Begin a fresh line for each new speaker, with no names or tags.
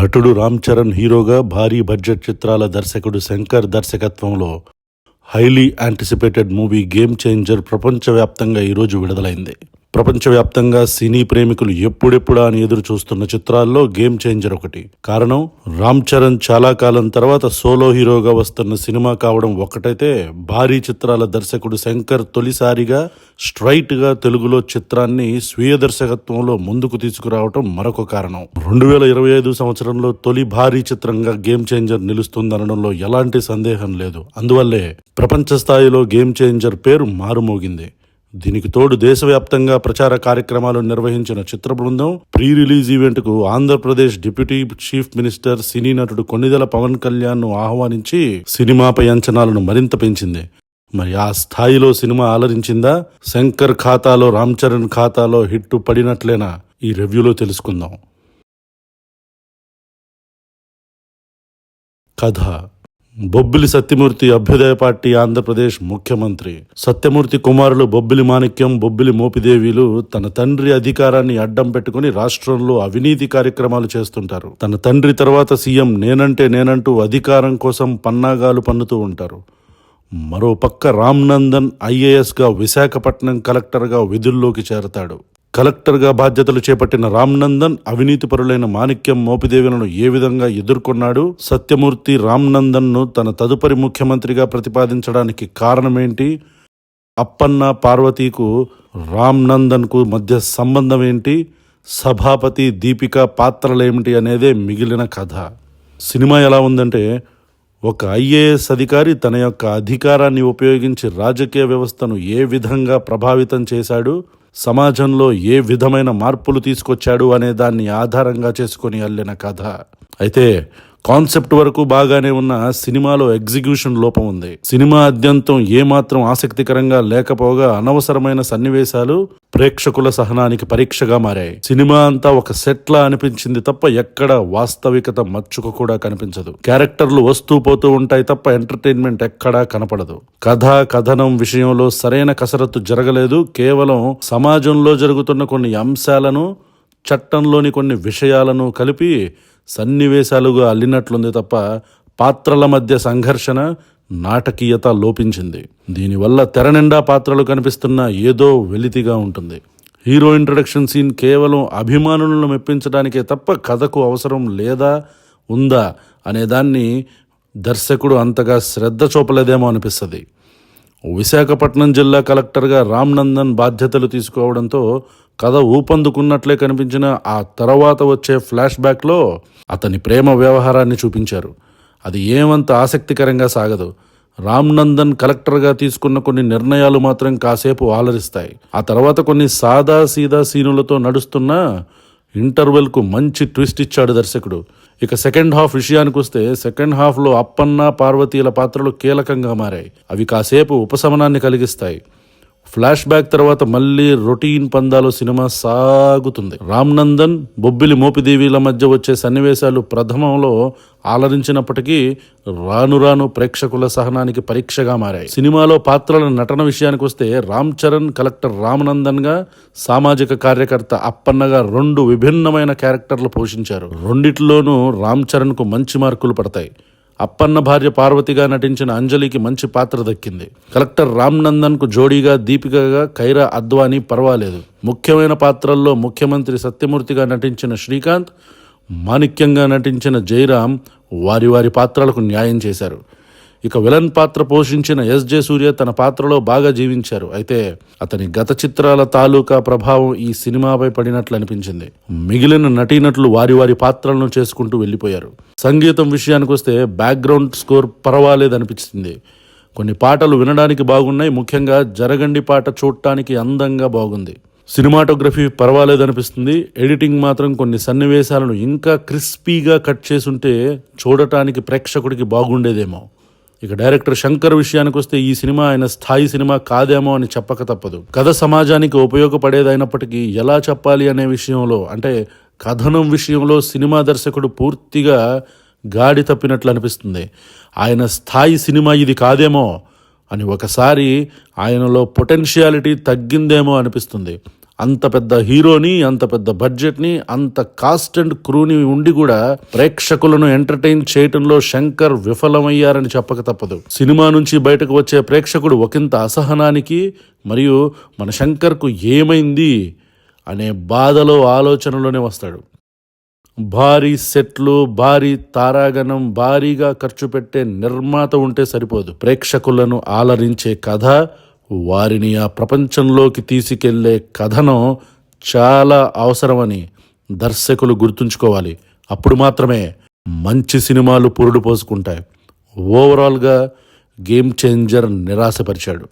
నటుడు రామ్ చరణ్ హీరోగా భారీ బడ్జెట్ చిత్రాల దర్శకుడు శంకర్ దర్శకత్వంలో highly anticipated movie game changer ప్రపంచవ్యాప్తంగా ఈరోజు విడుదలైంది. ప్రపంచవ్యాప్తంగా సినీ ప్రేమికులు ఎప్పుడెప్పుడా అని ఎదురు చూస్తున్న చిత్రాల్లో గేమ్ చేంజర్ ఒకటి. కారణం, రామ్ చరణ్ చాలా కాలం తర్వాత సోలో హీరోగా వస్తున్న సినిమా కావడం ఒకటైతే, భారీ చిత్రాల దర్శకుడు శంకర్ తొలిసారిగా స్ట్రైట్ గా తెలుగులో చిత్రాన్ని స్వీయ దర్శకత్వంలో ముందుకు తీసుకురావటం మరొక కారణం. 2025 సంవత్సరంలో తొలి భారీ చిత్రంగా గేమ్ చేంజర్ నిలుస్తుందనడంలో ఎలాంటి సందేహం లేదు. అందువల్లే ప్రపంచ స్థాయిలో గేమ్ చేంజర్ పేరు మారుమోగింది. దీనికి తోడు దేశవ్యాప్తంగా ప్రచార కార్యక్రమాలు నిర్వహించిన చిత్ర బృందం pre release ఈవెంట్కు Andhra Pradesh deputy chief minister, సినీ నటుడు కొణిదెల పవన్ కళ్యాణ్ ను ఆహ్వానించి సినిమాపై అంచనాలను మరింత పెంచింది. మరి ఆ స్థాయిలో సినిమా అలరించిందా? శంకర్ ఖాతాలో రామ్ చరణ్ ఖాతాలో హిట్టు పడినట్లేనా? ఈ రివ్యూలో తెలుసుకుందాం. కథ: బొబ్బిలి సత్యమూర్తి అభ్యుదయ పార్టీ ఆంధ్రప్రదేశ్ ముఖ్యమంత్రి. సత్యమూర్తి కుమారులు బొబ్బిలి మాణిక్యం, బొబ్బిలి మోపిదేవిలు తన తండ్రి అధికారాన్ని అడ్డం పెట్టుకుని రాష్ట్రంలో అవినీతి కార్యక్రమాలు చేస్తుంటారు. తన తండ్రి తర్వాత సీఎం నేనంటే నేనంటూ అధికారం కోసం పన్నాగాలు పన్నుతూ ఉంటారు. మరో పక్క రామ్ నందన్ ఐఏఎస్గా విశాఖపట్నం కలెక్టర్గా విధుల్లోకి చేరతాడు. కలెక్టర్గా బాధ్యతలు చేపట్టిన రామ్ నందన్ అవినీతిపరులైన మాణిక్యం, మోపిదేవులను ఏ విధంగా ఎదుర్కొన్నాడు? సత్యమూర్తి రామ్ నందన్ను తన తదుపరి ముఖ్యమంత్రిగా ప్రతిపాదించడానికి కారణమేంటి? అప్పన్న, పార్వతీకు రామ్ నందన్కు మధ్య సంబంధం ఏంటి? సభాపతి, దీపిక పాత్రలేమిటి అనేదే మిగిలిన కథ. సినిమా ఎలా ఉందంటే, ఒక ఐఏఎస్ అధికారి తన యొక్క అధికారాన్ని ఉపయోగించి రాజకీయ వ్యవస్థను ఏ విధంగా ప్రభావితం చేశాడు, సమాజంలో ఏ విధమైన మార్పులు తీసుకొచ్చాడు అనే దాన్ని ఆధారంగా చేసుకొని అల్లిన కథ. అయితే కాన్సెప్ట్ వరకు బాగానే ఉన్న సినిమాలో ఎగ్జిక్యూషన్ లోపం ఉంది. సినిమా అద్యంతం ఏమాత్రం ఆసక్తికరంగా లేకపోగా అనవసరమైన సన్నివేశాలు ప్రేక్షకుల సహనానికి పరీక్షగా మారాయి. సినిమా అంతా ఒక సెట్లా అనిపించింది తప్ప ఎక్కడ వాస్తవికత మచ్చుకు కూడా కనిపించదు. క్యారెక్టర్లు వస్తూ పోతూ ఉంటాయి తప్ప ఎంటర్టైన్మెంట్ ఎక్కడా కనపడదు. కథనం విషయంలో సరైన కసరత్తు జరగలేదు. కేవలం సమాజంలో జరుగుతున్న కొన్ని అంశాలను, చట్టంలోని కొన్ని విషయాలను కలిపి సన్నివేశాలుగా అల్లినట్లుంది తప్ప పాత్రల మధ్య సంఘర్షణ, నాటకీయత లోపించింది. దీనివల్ల తెర నిండా పాత్రలు కనిపిస్తున్నా ఏదో వెలితిగా ఉంటుంది. హీరో ఇంట్రడక్షన్ సీన్ కేవలం అభిమానులను మెప్పించడానికే తప్ప కథకు అవసరం లేదా, ఉందా అనేదాన్ని దర్శకుడు అంతగా శ్రద్ధ చూపలేదేమో అనిపిస్తుంది. విశాఖపట్నం జిల్లా కలెక్టర్గా రామ్ నందన్ బాధ్యతలు తీసుకోవడంతో కథ ఊపందుకున్నట్లే కనిపించిన ఆ తర్వాత వచ్చే ఫ్లాష్ బ్యాక్లో అతని ప్రేమ వ్యవహారాన్ని చూపించారు. అది ఏమంత ఆసక్తికరంగా సాగదు. రామ్ నందన్ కలెక్టర్గా తీసుకున్న కొన్ని నిర్ణయాలు మాత్రం కాసేపు ఆలరిస్తాయి. ఆ తర్వాత కొన్ని సాదా సీదా సీనులతో నడుస్తున్న ఇంటర్వెల్కు మంచి ట్విస్ట్ ఇచ్చాడు దర్శకుడు. ఇక సెకండ్ హాఫ్ విషయానికి వస్తే, సెకండ్ హాఫ్లో అప్పన్న, పార్వతీల పాత్రలు కీలకంగా మారాయి. అవి కాసేపు ఉపశమనాన్ని కలిగిస్తాయి. ఫ్లాష్ బ్యాక్ తర్వాత మళ్ళీ రొటీన్ పందాలో సినిమా సాగుతుంది. రామ్ నందన్, బొబ్బిలి మోపిదేవిల మధ్య వచ్చే సన్నివేశాలు ప్రథమంలో ఆలరించినప్పటికీ రాను రాను ప్రేక్షకుల సహనానికి పరీక్షగా మారాయి. సినిమాలో పాత్రల నటన విషయానికి వస్తే, రామ్ చరణ్ కలెక్టర్ రామ్ నందన్ గా, సామాజిక కార్యకర్త అప్పన్నగా 2 విభిన్నమైన క్యారెక్టర్లు పోషించారు. రెండిట్లోనూ రామ్ చరణ్ కు మంచి మార్కులు పడతాయి. అప్పన్న భార్య పార్వతిగా నటించిన అంజలికి మంచి పాత్ర దక్కింది. కలెక్టర్ రామ్ నందన్ కు జోడీగా దీపికగా కైరా అద్వానీ పర్వాలేదు. ముఖ్యమైన పాత్రల్లో ముఖ్యమంత్రి సత్యమూర్తిగా నటించిన శ్రీకాంత్, మాణిక్యంగా నటించిన జయరాం వారి పాత్రలకు న్యాయం చేశారు. ఇక విలన్ పాత్ర పోషించిన ఎస్జే సూర్య తన పాత్రలో బాగా జీవించారు. అయితే అతని గత చిత్రాల తాలూకా ప్రభావం ఈ సినిమాపై పడినట్లు అనిపించింది. మిగిలిన నటీనటులు వారి పాత్రలను చేసుకుంటూ వెళ్ళిపోయారు. సంగీతం విషయానికి వస్తే బ్యాక్గ్రౌండ్ స్కోర్ పర్వాలేదనిపించింది. కొన్ని పాటలు వినడానికి బాగున్నాయి. ముఖ్యంగా జరగండి పాట చూడటానికి అందంగా బాగుంది. సినిమాటోగ్రఫీ పర్వాలేదనిపిస్తుంది. ఎడిటింగ్ మాత్రం కొన్ని సన్నివేశాలను ఇంకా క్రిస్పీగా కట్ చేసుంటే చూడటానికి ప్రేక్షకుడికి బాగుండేదేమో. ఇక డైరెక్టర్ శంకర్ విషయానికి వస్తే, ఈ సినిమా ఆయన స్థాయి సినిమా కాదేమో అని చెప్పక తప్పదు. కథ సమాజానికి ఉపయోగపడేదైనప్పటికీ ఎలా చెప్పాలి అనే విషయంలో, అంటే కథనం విషయంలో సినిమా దర్శకుడు పూర్తిగా గాడి తప్పినట్లు అనిపిస్తుంది. ఆయన స్థాయి సినిమా ఇది కాదేమో అని ఒకసారి ఆయనలో పొటెన్షియాలిటీ తగ్గిందేమో అనిపిస్తుంది. అంత పెద్ద హీరోని, అంత పెద్ద బడ్జెట్ని, అంత కాస్ట్ అండ్ క్రూని ఉండి కూడా ప్రేక్షకులను ఎంటర్టైన్ చేయటంలో శంకర్ విఫలమయ్యారని చెప్పక తప్పదు. సినిమా నుంచి బయటకు వచ్చే ప్రేక్షకుడు ఒకంత అసహనానికి మరియు మన శంకర్కు ఏమైంది అనే బాధలో ఆలోచనలోనే వస్తాడు. భారీ సెట్లు, భారీ తారాగణం, భారీగా ఖర్చు పెట్టే నిర్మాత ఉంటే సరిపోదు. ప్రేక్షకులను ఆలరించే కథ, వారిని ఆ ప్రపంచంలోకి తీసుకెళ్లే కథనం చాలా అవసరమని దర్శకులు గుర్తుంచుకోవాలి. అప్పుడు మాత్రమే మంచి సినిమాలు పురుడు పోసుకుంటాయి. ఓవరాల్గా గేమ్ చేంజర్ నిరాశపరిచాడు.